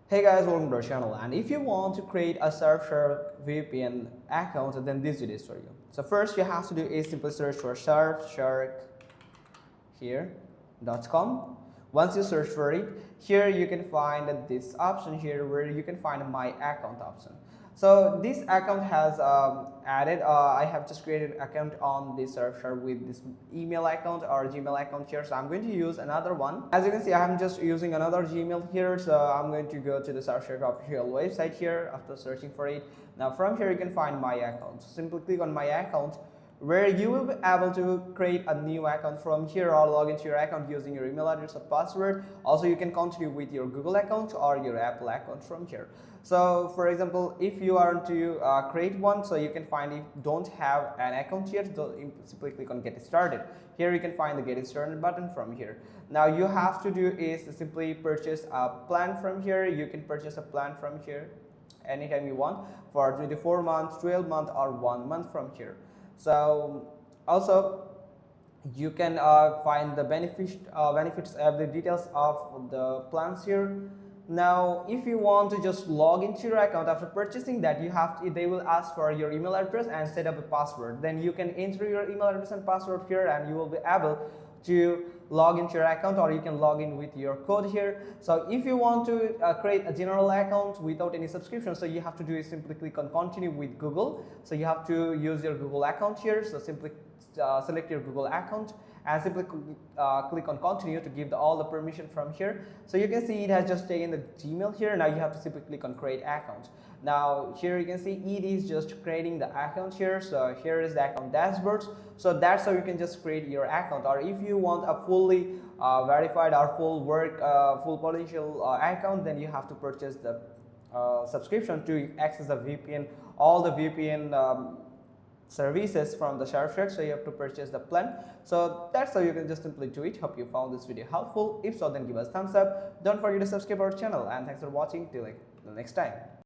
Hey guys, welcome to our channel, and if you want to create a Surfshark VPN account, then this video is for you. So first you have to do is simply search for Surfshark here.com. Once you search for it, here you can find this option here where you can find my account option. So this account has added, I have just created an account on this Surfshark with this email account or Gmail account here. So I'm going to use another one. As you can see, I'm just using another Gmail here. So I'm going to go to the Surfshark official website here after searching for it. Now from here you can find my account. So simply click on my account, where you will be able to create a new account from here or log into your account using your email address or password. Also, you can continue with your Google account or your Apple account from here. So for example, if you are to create one, so you can find if you don't have an account yet, simply click on get started. Here you can find the get started button from here. Now you have to do is simply purchase a plan from here. You can purchase a plan from here anytime you want for 24 months, 12 months or 1 month from here. So also you can find the benefits of the details of the plans here. Now if you want to just log into your account after purchasing that, they will ask for your email address and set up a password. Then you can enter your email address and password here and you will be able to log into your account, or you can log in with your code here. So if you want to create a general account without any subscription, so you have to do is simply click on continue with Google. So you have to use your Google account here. So simply select your Google account and simply click on continue to give all the permission from here. So you can see it has just taken the Gmail here. Now you have to simply click on create account. Now here you can see it is just creating the account here. So here is the account dashboards. So that's how you can just create your account. Or if you want a fully verified or full potential account, then you have to purchase the subscription to access the VPN, all the VPN services from the Surfshark. So you have to purchase the plan. So that's how you can just simply do it. Hope you found this video helpful. If so, then give us thumbs up. Don't forget to subscribe our channel, and thanks for watching till the next time.